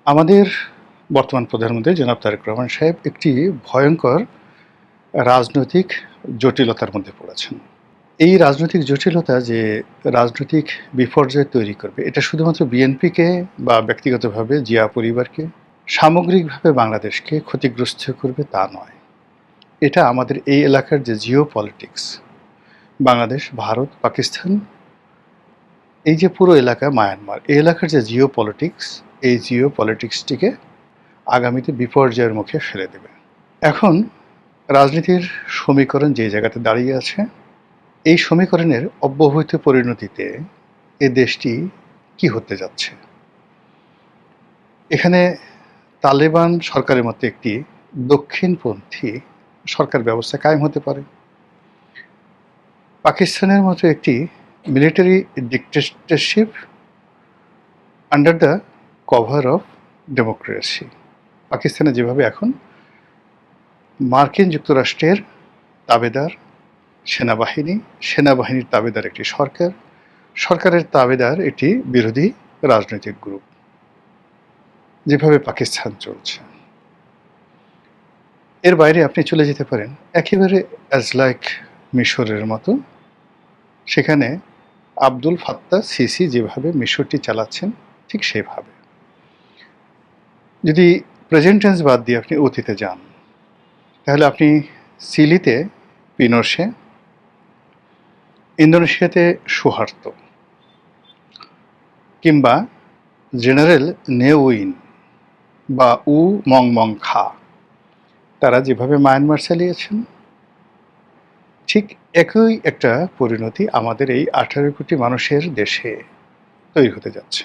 আমাদের বর্তমান প্রধানমন্ত্রী জনাব তারেক রহমান সাহেব একটি ভয়ঙ্কর রাজনৈতিক জটিলতার মধ্যে পড়েছেন। এই রাজনৈতিক জটিলতা যে রাজনৈতিক বিপর্যয় তৈরি করবে, এটা শুধুমাত্র বিএনপিকে বা ব্যক্তিগতভাবে জিয়া পরিবারকে, সামগ্রিকভাবে বাংলাদেশকে ক্ষতিগ্রস্ত করবে তা নয়। এটা আমাদের এই এলাকার যে জিও পলিটিক্স, বাংলাদেশ, ভারত, পাকিস্তান, এই যে পুরো এলাকা মায়ানমার, এই এলাকার যে জিও পলিটিক্স, এই জিও পলিটিক্সটিকে আগামীতে বিপর্যয়ের মুখে ফেলে দেবে। এখন রাজনীতির সমীকরণ যে জায়গাতে দাঁড়িয়ে আছে, এই সমীকরণের অব্যবহিত পরিণতিতে এ দেশটি কি হতে যাচ্ছে। এখানে তালেবান সরকারের মতো একটি দক্ষিণপন্থী সরকার ব্যবস্থা কায়েম হতে পারে। পাকিস্তানের মতো একটি military dictatorship under the cover of democracy. পাকিস্তানে যেভাবে এখন মার্কিন যুক্তরাষ্ট্রের তাবেদার সেনাবাহিনী, সেনাবাহিনীর তাবেদার একটি সরকার, সরকারের তাবেদার একটি বিরোধী রাজনৈতিক গ্রুপ, যেভাবে পাকিস্তান চলছে। এর বাইরে আপনি চলে যেতে পারেন একেবারে অ্যাজ লাইক মিশরের মতো। সেখানে আব্দুল ফাত্তাহ সিসি যেভাবে মিশরটি চালাচ্ছেন, ঠিক সেভাবে। যদি প্রেজেন্ট টেন্স বাদ দিয়ে আপনি অতীতে যান, তাহলে আপনি চিলিতে পিনোশে, ইন্দোনেশিয়াতে সুহার্তো, কিংবা জেনারেল নেউইন বা উ মং মং খা, তারা যেভাবে মায়ানমার চালিয়েছেন, ঠিক একই একটা পরিণতি আমাদের এই 18 কোটি মানুষের দেশে তৈরি হতে যাচ্ছে।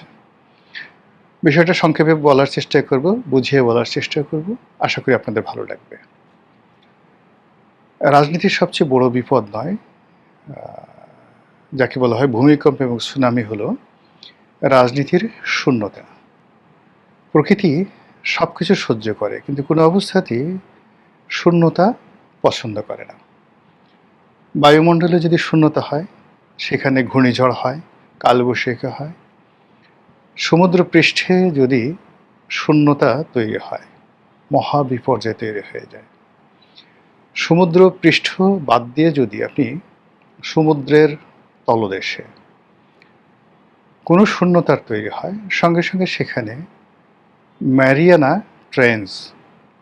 বিষয়টা সংক্ষেপে বলার চেষ্টা করব, বুঝিয়ে বলার চেষ্টা করব, আশা করি আপনাদের ভালো লাগবে। রাজনীতির সবচেয়ে বড় বিপদ নয়, যাকে বলা হয় ভূমিকম্প এবং সুনামি, হলো রাজনীতির শূন্যতা। প্রকৃতি সব কিছু সহ্য করে, কিন্তু কোনো অবস্থাতেই শূন্যতা পছন্দ করে না। বায়ুমণ্ডলে যদি শূন্যতা হয়, সেখানে ঘূর্ণিঝড় হয়, কালবৈশাখী হয়। সমুদ্র পৃষ্ঠে যদি শূন্যতা তৈরি হয়, মহাবিপর্যয় তৈরি হয়ে যায়। সমুদ্র পৃষ্ঠ বাদ দিয়ে যদি আপনি সমুদ্রের তলদেশে কোনো শূন্যতার তৈরি হয়, সঙ্গে সঙ্গে সেখানে ম্যারিয়ানা ট্রেঞ্চ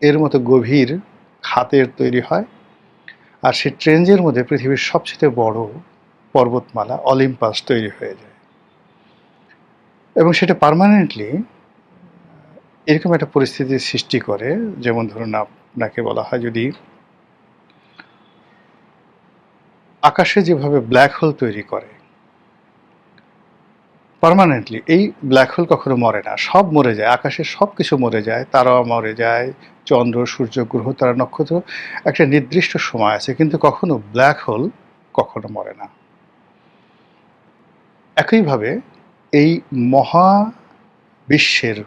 এর মতো গভীর খাতের তৈরি হয়, আর সেই ট্রেঞ্চের মধ্যে পৃথিবীর সবচেয়ে বড় পর্বতমালা অলিম্পাস তৈরি হয়ে যায়। এবং সেটা পার্মানেন্টলি এরকম একটা পরিস্থিতির সৃষ্টি করে, যেমন ধরুন আপনাকে বলা হয়, যদি আকাশে যেভাবে ব্ল্যাক হোল তৈরি করে পার্মানেন্টলি, এই ব্ল্যাক হোল কখনো মরে না, সব মরে যায়, আকাশের সব কিছু মরে যায়, তারাও মরে যায়, চন্দ্র, সূর্য, গ্রহ, তারা, নক্ষত্র, একটা নির্দিষ্ট সময় আছে, কিন্তু কখনো ব্ল্যাক হোল কখনো মরে না। একইভাবে এই মহাবিশ্বের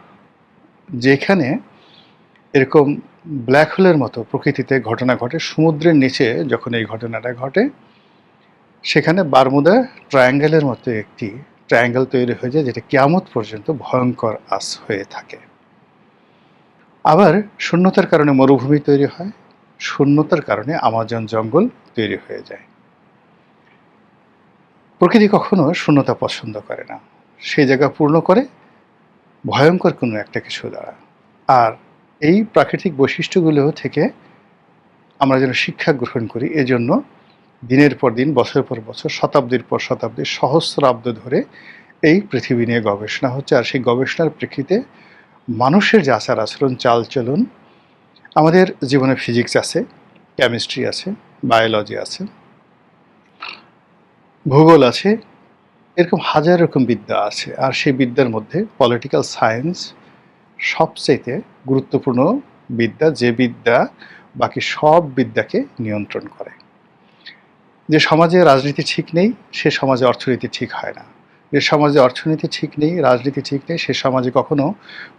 যেখানে এরকম ব্ল্যাক হোলের মতো প্রকৃতিতে ঘটনা ঘটে, সমুদ্রের নিচে যখন এই ঘটনাটা ঘটে, সেখানে বারমুদা ট্রায়াঙ্গেলের মতো একটি ট্রায়াঙ্গেল তৈরি হয়ে যায়, যেটা কিয়ামত পর্যন্ত ভয়ঙ্কর আস হয়ে থাকে। আবার শূন্যতার কারণে মরুভূমি তৈরি হয়, শূন্যতার কারণে আমাজন জঙ্গল তৈরি হয়ে যায়। প্রকৃতি কখনো শূন্যতা পছন্দ করে না, সেই জায়গা পূর্ণ করে ভয়ঙ্কর কোনো একটা কিছু দ্বারা। আর এই প্রাকৃতিক বৈশিষ্ট্যগুলো থেকে আমরা যেন শিক্ষা গ্রহণ করি, এজন্য দিনের পর দিন, বছরের পর বছর, শতাব্দীর পর শতাব্দী, সহস্রাব্দ ধরে এই পৃথিবী নিয়ে গবেষণা হচ্ছে। আর সেই গবেষণার প্রেক্ষিতে মানুষের যে আচার আচরণ, চালচলন, আমাদের জীবনে ফিজিক্স আছে, কেমিস্ট্রি আছে, বায়োলজি আছে, ভূগোল আছে, এরকম হাজার রকম বিদ্যা আছে। আর সেই বিদ্যার মধ্যে পলিটিক্যাল সায়েন্স সবচেয়ে গুরুত্বপূর্ণ বিদ্যা, যে বিদ্যা বাকি সব বিদ্যাকে নিয়ন্ত্রণ করে। যে সমাজে রাজনীতি ঠিক নেই, সে সমাজে অর্থনীতি ঠিক হয় না। যে সমাজে অর্থনীতি ঠিক নেই, রাজনীতি ঠিক নেই, সে সমাজে কখনো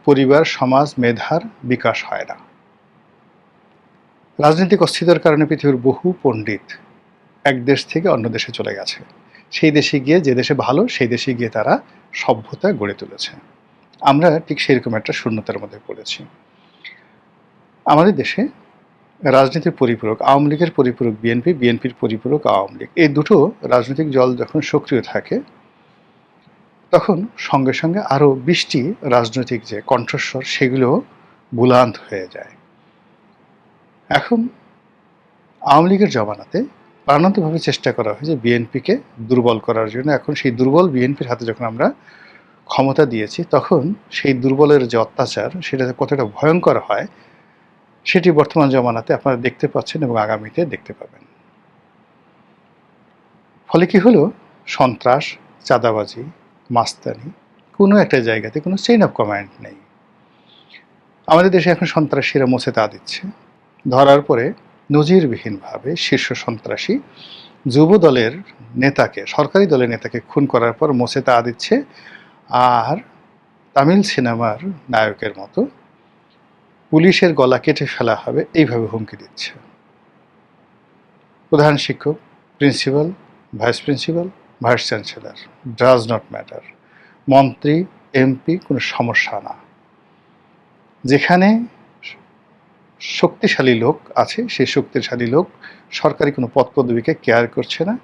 পরিবার, সমাজ, মেধার বিকাশ হয় না। রাজনৈতিক অস্থিরতার কারণে পৃথিবীর বহু পণ্ডিত এক দেশ থেকে অন্য দেশে চলে গেছে। সেই দেশে গিয়ে, যে দেশে ভালো, সেই দেশে গিয়ে তারা সভ্যতা গড়ে তুলেছে। আমরা ঠিক সেরকম একটা শূন্যতার মধ্যে পড়েছি। আমাদের দেশে রাজনীতির পরিপূরক আওয়ামী লীগের পরিপূরক বিএনপি, বিএনপির পরিপূরক আওয়ামী লীগ, এই দুটো রাজনৈতিক দল যখন সক্রিয় থাকে তখন সঙ্গে সঙ্গে আরও ২০টি রাজনৈতিক যে কণ্ঠস্বর সেগুলো বুলান্ত হয়ে যায়। এখন আওয়ামী লীগের জমানাতে প্রাণান্তভাবে চেষ্টা করা হয় যে বিএনপিকে দুর্বল করার জন্য। এখন সেই দুর্বল বিএনপির হাতে যখন আমরা ক্ষমতা দিয়েছি তখন সেই দুর্বলের যে অত্যাচার সেটা কতটা ভয়ঙ্কর হয় সেটি বর্তমান জমানাতে আপনারা দেখতে পাচ্ছেন এবং আগামীতে দেখতে পাবেন। ফলে কি হলো, সন্ত্রাস, চাঁদাবাজি, মাস্তানি, কোনো একটা জায়গাতে কোনো চেইন অফ কমান্ড নেই। আমাদের দেশে এখন সন্ত্রাসীরা মুছে তা দিচ্ছে। ধরার পরে নজিরবিহীনভাবে শীর্ষ সন্ত্রাসী যুব দলের নেতাকে, সরকারি দলের নেতাকে খুন করার পর মুছে তা দিচ্ছে, আর তামিল সিনেমার নায়কের মতো পুলিশের গলা কেটে ফেলা হবে এইভাবে হুমকি দিচ্ছে। প্রধান শিক্ষক, principal, vice principal, vice chancellor, does not matter, মন্ত্রী, এমপি, কোনো সমস্যা না। যেখানে শক্তিশালী লোক আছে সেই শক্তিশালী লোক সরকারি কোনো পদ পদবীকে কেয়ার করছে না,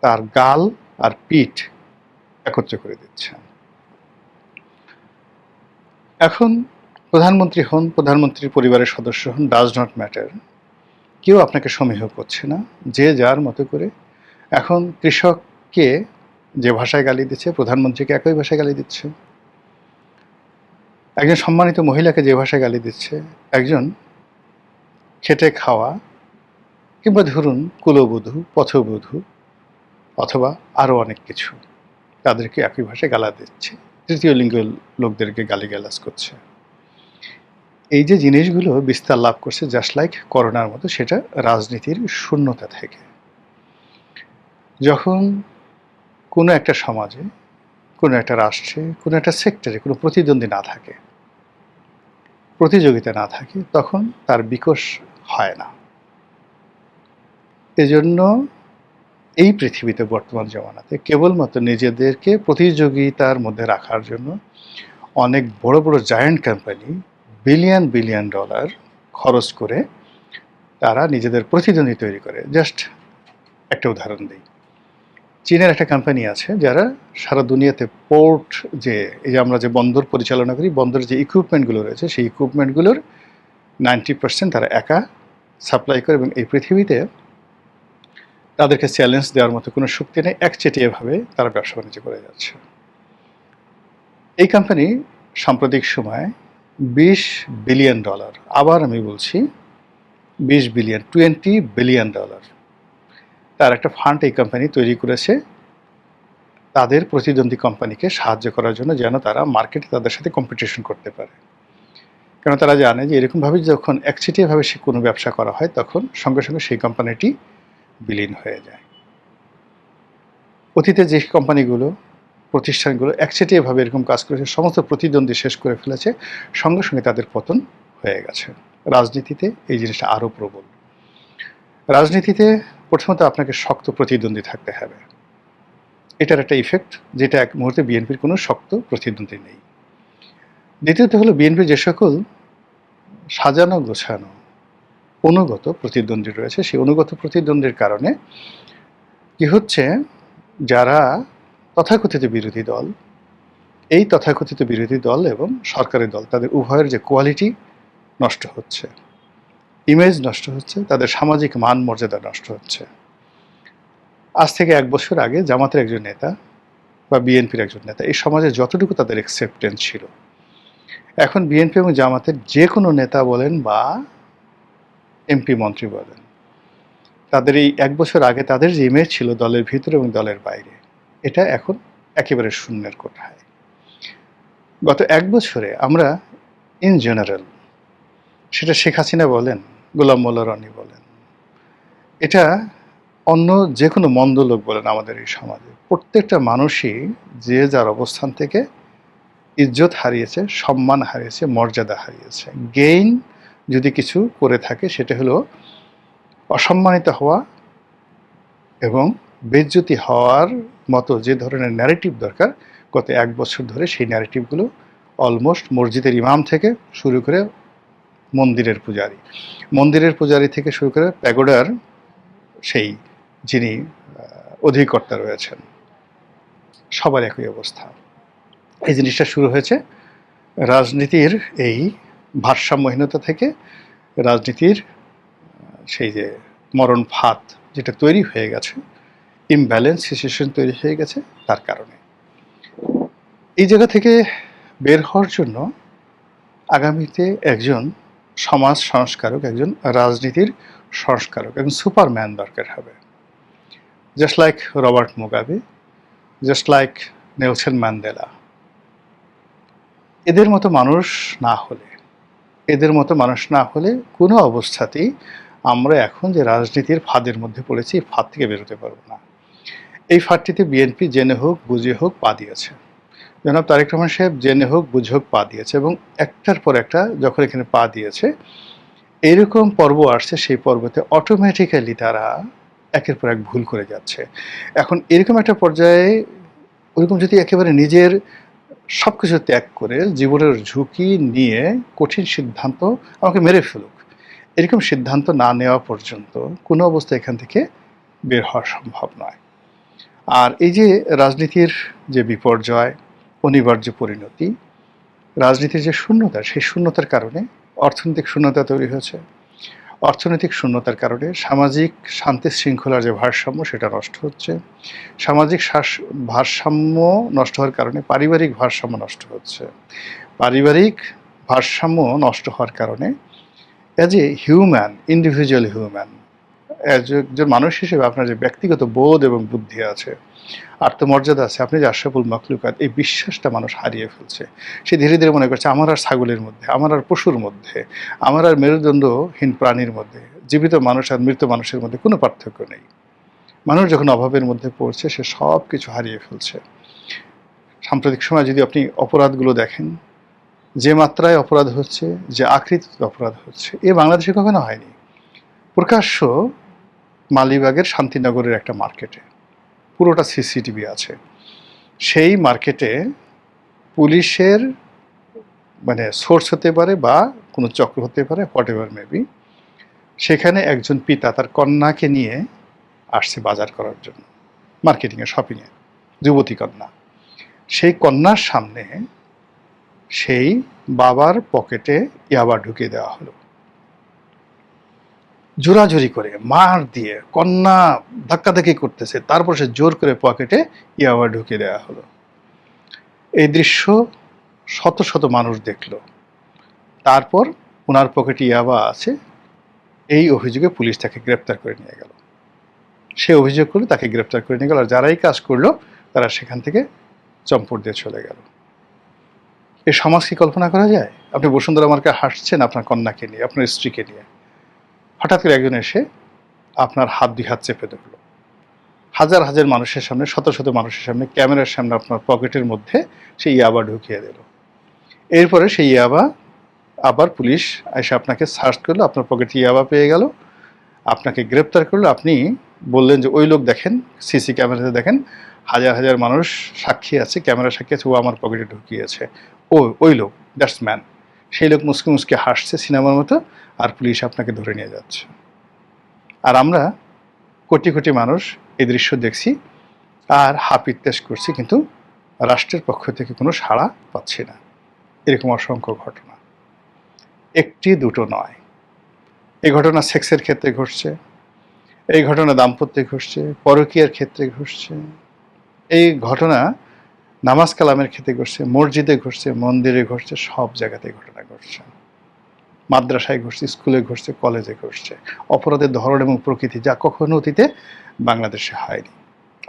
তার গাল আর পিঠ একত্রে করে দিচ্ছে। এখন প্রধানমন্ত্রী হন, প্রধানমন্ত্রীর পরিবারের সদস্য হন, ডাজ নট ম্যাটার, কেউ আপনাকে সমীহ করছে না, যে যার মতো করে। এখন কৃষককে যে ভাষায় গালি দিচ্ছে প্রধানমন্ত্রীকে একই ভাষায় গালি দিচ্ছে, একজন সম্মানিত মহিলাকে যে ভাষায় গালি দিচ্ছে একজন খেটে খাওয়া কিংবা ধরুন কুলবধূ, পথবধূ অথবা আরও অনেক কিছু, তাদেরকে একই ভাষায় গালা দিচ্ছে, তৃতীয় লিঙ্গের লোকদেরকে গালিগালাজ করছে। এই যে জিনিসগুলো বিস্তার লাভ করছে জাস্ট লাইক করোনার মতো, সেটা রাজনীতির শূন্যতা থেকে। যখন কোনো একটা সমাজে, কোনো একটা রাষ্ট্রে, কোনো একটা সেক্টরে কোনো প্রতিদ্বন্দ্বী না থাকে, প্রতিযোগিতা না থাকে, তখন তার বিকাশ হয় না। এজন্য এই পৃথিবীতে বর্তমান জমানাতে কেবলমাত্র নিজেদেরকে প্রতিযোগিতার মধ্যে রাখার জন্য অনেক বড় বড় giant company billion billion dollar খরচ করে তারা নিজেদের প্রতিদ্বন্দ্বী তৈরি করে। জাস্ট একটা উদাহরণ দিই, চীনের একটা কোম্পানি আছে যারা সারা দুনিয়াতে পোর্ট, যে এই যে আমরা যে বন্দর পরিচালনা করি, বন্দরের যে ইকুইপমেন্টগুলো রয়েছে সেই ইকুইপমেন্টগুলোর 90% তারা একা সাপ্লাই করে, এবং এই পৃথিবীতে তাদেরকে চ্যালেঞ্জ দেওয়ার মতো কোনো শক্তি নেই। একচেটিয়াভাবে তারা ব্যবসা বাণিজ্য করে যাচ্ছে। এই কোম্পানি সাম্প্রতিক সময়ে $20 বিলিয়ন, আবার আমি বলছি 20 বিলিয়ন, $20 বিলিয়ন তার একটা ফান্ড এই কোম্পানি তৈরি করেছে তাদের প্রতিদ্বন্দ্বী কোম্পানিকে সাহায্য করার জন্য, যেন তারা মার্কেটে তাদের সাথে কম্পিটিশন করতে পারে। কারণ তারা জানে যে এরকমভাবে যখন একচেটিয়াভাবে সে কোনো ব্যবসা করা হয় তখন সঙ্গে সঙ্গে সেই কোম্পানিটি বিলীন হয়ে যায়। অতীতে যে কোম্পানিগুলো, প্রতিষ্ঠানগুলো একচেটিয়াভাবে এরকম কাজ করেছে, সমস্ত প্রতিদ্বন্দ্বী শেষ করে ফেলেছে, সঙ্গে সঙ্গে তাদের পতন হয়ে গেছে। রাজনীতিতে এই জিনিসটা আরও প্রবল। রাজনীতিতে প্রথমত আপনাকে শক্ত প্রতিদ্বন্দ্বী থাকতে হবে, এটার একটা ইফেক্ট, যেটা এক মুহূর্তে বিএনপির কোনো শক্ত প্রতিদ্বন্দ্বী নেই। দ্বিতীয়ত হলো বিএনপির যে সকল সাজানো গোছানো অনুগত প্রতিদ্বন্দ্বী রয়েছে, সেই অনুগত প্রতিদ্বন্দ্বীর কারণে কি হচ্ছে, যারা তথাকথিত বিরোধী দল, এই তথাকথিত বিরোধী দল এবং সরকারি দল, তাদের উভয়ের যে কোয়ালিটি নষ্ট হচ্ছে, ইমেজ নষ্ট হচ্ছে, তাদের সামাজিক মান মর্যাদা নষ্ট হচ্ছে। আজ থেকে 1 বছর আগে জামাতের একজন নেতা বা বিএনপির একজন নেতা, এই সমাজে যতটুকু তাদের অ্যাকসেপ্টেন্স ছিল, এখন বিএনপি এবং জামাতের যে কোনো নেতা বলেন বা এমপি মন্ত্রী বলেন, তাদের এই 1 বছর আগে তাদের যে ইমেজ ছিল দলের ভিতরে এবং দলের বাইরে, এটা এখন একেবারে শূন্যের কোঠায়। গত 1 বছরে আমরা ইন জেনারেল, সেটা শেখ হাসিনা বলেন, গোলাম মোল্লা রনি বলেন, এটা অন্য যে কোনো মন্দ লোক বলেন, আমাদের এই সমাজে প্রত্যেকটা মানুষই যে যার অবস্থান থেকে ইজ্জত হারিয়েছে, সম্মান হারিয়েছে, মর্যাদা হারিয়েছে। গেইন যদি কিছু করে থাকে সেটা হলো অসম্মানিত হওয়া এবং বেইজ্জতি হওয়ার মতো যে ধরনের ন্যারেটিভ দরকার, গত 1 বছর ধরে সেই ন্যারেটিভগুলো অলমোস্ট মসজিদের ইমাম থেকে শুরু করে মন্দিরের পূজারি থেকে শুরু করে প্যাগোডার সেই যিনি অধিকর্তা রয়েছেন, সবার একই অবস্থা। এই জিনিসটা শুরু হয়েছে রাজনীতির এই ভারসাম্যহীনতা থেকে, রাজনীতির সেই যে মরণ ফাঁদ যেটা তৈরি হয়ে গেছে, ইমব্যালেন্স সিচুয়েশন তৈরি হয়ে গেছে তার কারণে। এই জায়গা থেকে বের হওয়ার জন্য আগামীতে একজন সমাজ সংস্কারক, একজন রাজনীতির সংস্কারক, একজন সুপারম্যান দরকার হবে। Just like Robert Mugabe, just like Nelson Mandela. এদের মতো মানুষ না হলে কোনো অবস্থাতেই আমরা এখন যে রাজনীতির ফাঁদের মধ্যে পড়েছি, এই ফাঁদ থেকে বেরোতে পারবো না। এই ফাঁদটিতে বিএনপি জেনে হোক বুঝে হোক পা দিয়েছে। জনাব তারেক রহমান সাহেব জেনে হোক বুঝে হোক পা দিয়েছে, এবং একটার পর একটা যখন এখানে পা দিয়েছে, এরকম পর্ব আসছে, সেই পর্বতে অটোমেটিক্যালি তারা একের পর এক ভুল করে যাচ্ছে। এখন এরকম একটা পর্যায়ে ওরকম যদি একেবারে নিজের সব কিছু ত্যাগ করে জীবনের ঝুঁকি নিয়ে কঠিন সিদ্ধান্ত আমাকে মেরে ফেলুক, এরকম সিদ্ধান্ত না নেওয়া পর্যন্ত কোনো অবস্থা এখান থেকে বের হওয়া সম্ভব নয়। আর এই যে রাজনীতির যে বিপর্যয়, অনিবার্য পরিণতি, রাজনীতির যে শূন্যতা, সেই শূন্যতার কারণে অর্থনৈতিক শূন্যতা তৈরি হয়েছে। অর্থনৈতিক শূন্যতার কারণে সামাজিক শান্তি শৃঙ্খলার যে ভারসাম্য, সেটা নষ্ট হচ্ছে। সামাজিক ভারসাম্য নষ্ট হওয়ার কারণে পারিবারিক ভারসাম্য নষ্ট হচ্ছে। পারিবারিক ভারসাম্য নষ্ট হওয়ার কারণে as a human, individual human, একজন মানুষ হিসেবে আপনার যে ব্যক্তিগত বোধ এবং বুদ্ধি আছে, আত্মমর্যাদা আছে, আপনি যে আশরাফুল মাখলুকাত, এই বিশ্বাসটা মানুষ হারিয়ে ফেলছে। সে ধীরে ধীরে মনে করছে আমার আর ছাগলের মধ্যে, আমার আর পশুর মধ্যে, আমার আর মেরুদণ্ডহীন প্রাণীর মধ্যে, জীবিত মানুষ আর মৃত মানুষের মধ্যে কোনো পার্থক্য নেই। মানুষ যখন অভাবের মধ্যে পড়ছে, সে সব কিছু হারিয়ে ফেলছে। সাম্প্রতিক সময় যদি আপনি অপরাধগুলো দেখেন, যে মাত্রায় অপরাধ হচ্ছে, যে আকৃতিতে অপরাধ হচ্ছে, এ বাংলাদেশে কখনো হয়নি। প্রকাশ্য মালিবাগের শান্তিনগরের একটা মার্কেটে পুরোটা সিসিটিভি আছে। সেই মার্কেটে পুলিশের সোর্স হতে পারে বা কোনো চক্র হতে পারে, হোয়াট এভার মেবি, সেখানে একজন পিতা তার কন্যাকে নিয়ে আসছে বাজার করার জন্য, মার্কেটিংয়ে, শপিংয়ে, যুবতী কন্যা। সেই কন্যার সামনে সেই বাবার পকেটে ইয়াবা ঢুকিয়ে দেওয়া হলো, জোরাজুরি করে, মার দিয়ে। কন্যা ধাক্কাধাক্কি করতেছে, তারপর সে জোর করে পকেটে ইয়াবা ঢুকিয়ে দেওয়া হলো। এই দৃশ্য শত শত মানুষ দেখল। তারপর ওনার পকেটে ইয়াবা আছে, এই অভিযোগে পুলিশ তাকে গ্রেপ্তার করে নিয়ে গেল। সে অভিযোগ করলে তাকে গ্রেপ্তার করে নিয়ে গেল, আর যারাই কাজ করলো তারা সেখান থেকে চম্পট দিয়ে চলে গেল। এই সমাজ কি কল্পনা করা যায়? আপনি বসুন্ধরা মার্কেটে হাসছেন আপনার কন্যাকে নিয়ে, আপনার স্ত্রীকে নিয়ে, হঠাৎ করে একজন এসে আপনার হাত দুই হাত চেপে ধরলো, হাজার হাজার মানুষের সামনে, শত শত মানুষের সামনে, ক্যামেরার সামনে আপনার পকেটের মধ্যে সেই ইয়াবা ঢুকিয়ে দিল। এরপরে সেই ইয়াবা আবার পুলিশ এসে আপনাকে সার্চ করলো, আপনার পকেটে ইয়াবা পেয়ে গেল, আপনাকে গ্রেপ্তার করলো। আপনি বললেন যে ওই লোক দেখেন, সিসি ক্যামেরাতে দেখেন, হাজার হাজার মানুষ সাক্ষী আছে, ক্যামেরা সাক্ষী আছে, ও আমার পকেটে ঢুকিয়েছে, ওই লোক, দ্যাটস ম্যান। সেই লোক মুসকে মুসকে হাসছে সিনেমার মতো, আর পুলিশ আপনাকে ধরে নিয়ে যাচ্ছে। আর আমরা কোটি কোটি মানুষ এই দৃশ্য দেখছি আর হাপিত্তেশ করছি, কিন্তু রাষ্ট্রের পক্ষ থেকে কোনো সাড়া পাচ্ছি না। এরকম অসংখ্য ঘটনা, একটি দুটো নয়। এই ঘটনা সেক্সের ক্ষেত্রে ঘটছে, এই ঘটনা দাম্পত্যে ঘটছে, পরকীয়ার ক্ষেত্রে ঘটছে, এই ঘটনা নামাজ কালামের ক্ষেত্রে ঘটছে, মসজিদে ঘটছে, মন্দিরে ঘটছে, সব জায়গাতেই ঘটনা ঘটছে। মাদ্রাসায় ঘটছে, স্কুলে ঘটছে, কলেজে ঘটছে। অপরাধের ধরন এবং প্রকৃতি যা কখনো অতীতে বাংলাদেশে হয়নি।